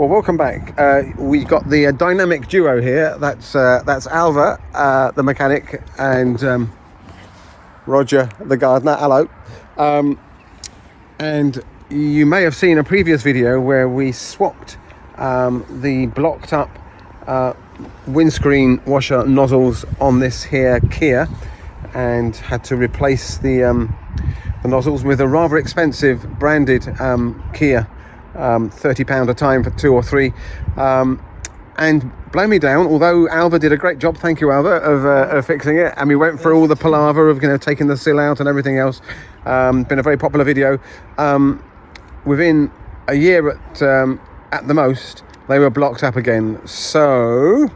Well, welcome back. We got the dynamic duo here. That's Alva, the mechanic, and Roger, the gardener. Hello. And you may have seen a previous video where we swapped the blocked up windscreen washer nozzles on this here Kia, and had to replace the nozzles with a rather expensive branded Kia, £30 a time for 2 or 3, and blow me down, although Alva did a great job, thank you Alva, of fixing it, and we went through all the palaver of taking the sill out and everything else. Been a very popular video. Within a year at the most, they were blocked up again. So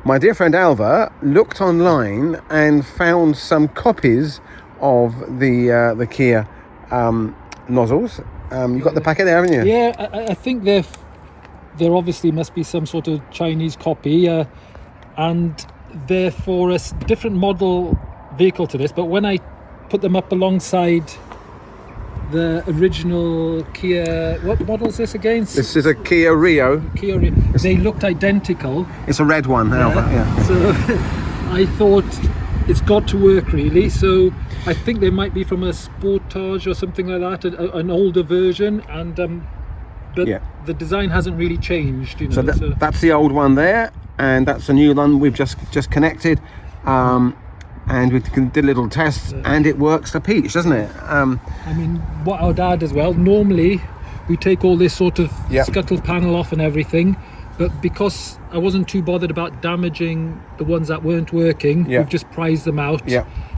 my dear friend Alva looked online and found some copies of the Kia nozzles. You've got the packet there, haven't you? Yeah, I think there obviously must be some sort of Chinese copy, and they're for a different model vehicle to this, but when I put them up alongside the original Kia, what model is this again? This is a Kia Rio. Kia Rio. They looked identical. It's a red one, Alva, yeah. So I thought it's got to work really, so I think they might be from a Sportage or something like that, an older version, and but the design hasn't really changed, you know. So that's the old one there, and that's the new one we've just connected, and we did a little test, and it works to peach, doesn't it? I mean, what I would add as well, normally we take all this sort of scuttle panel off and everything, but because I wasn't too bothered about damaging the ones that weren't working, we've just prized them out.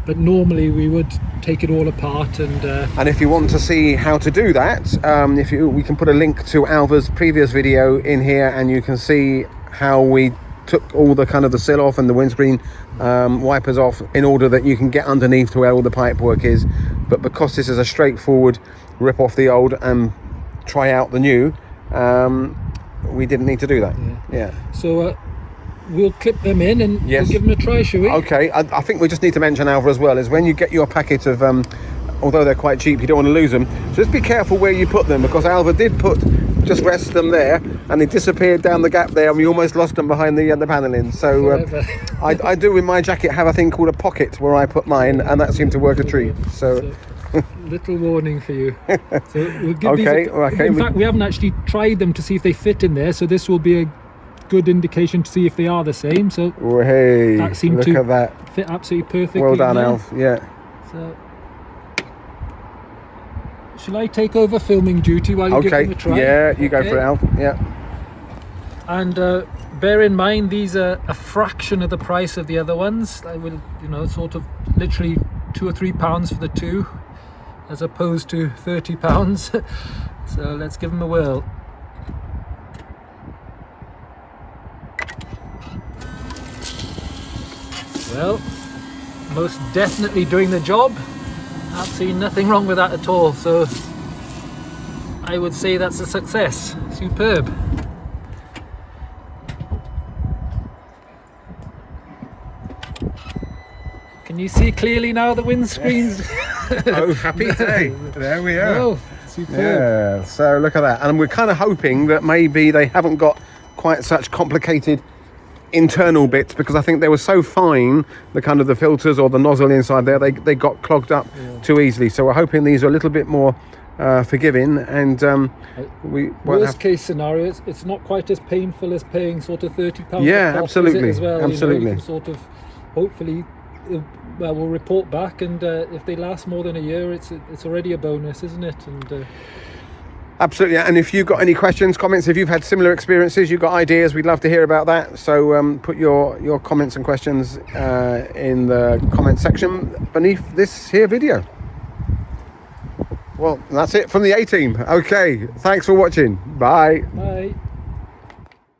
But normally we would take it all apart, and if you want to see how to do that, we can put a link to Alva's previous video in here, and you can see how we took all the the sill off and the windscreen wipers off in order that you can get underneath to where all the pipe work is. But because this is a straightforward rip off the old and try out the new, we didn't need to do that. So we'll clip them in and we'll give them a try, shall we? Okay, I think we just need to mention, Alva, as well, is when you get your packet of although they're quite cheap, you don't want to lose them, so just be careful where you put them, because Alva did just rest them there and they disappeared down the gap there, and we almost lost them behind the panelling. So I do in my jacket have a thing called a pocket where I put mine, and that seemed to work a treat. So little warning for you. So we'll give in fact, we haven't actually tried them to see if they fit in there, so this will be a good indication to see if they are the same. So hey, that seemed look at that, fit absolutely perfectly. Well done, Alf. So shall I take over filming duty while you give them a try? Yeah, you go for it, Alf. And bear in mind, these are a fraction of the price of the other ones. I will, sort of literally £2 or £3 for the two, as opposed to £30. So let's give them a whirl. Well, most definitely doing the job. Absolutely nothing wrong with that at all. So I would say that's a success. Superb. Can you see clearly now the windscreens? Oh, happy day. There we are. Oh, superb. Yeah, so look at that. And we're kind of hoping that maybe they haven't got quite such complicated internal bits, because I think they were so fine, the filters or the nozzle inside there, they got clogged up too easily. So we're hoping these are a little bit more forgiving, and worst case scenario, it's not quite as painful as paying sort of £30. Yeah, absolutely, as well. absolutely. You can sort of hopefully we'll report back, and if they last more than a year, it's already a bonus, isn't it? And absolutely. And if you've got any questions, comments, if you've had similar experiences, you've got ideas, we'd love to hear about that. So put your comments and questions in the comment section beneath this here video. Well, that's it from the A-Team. Okay, thanks for watching. Bye. Bye.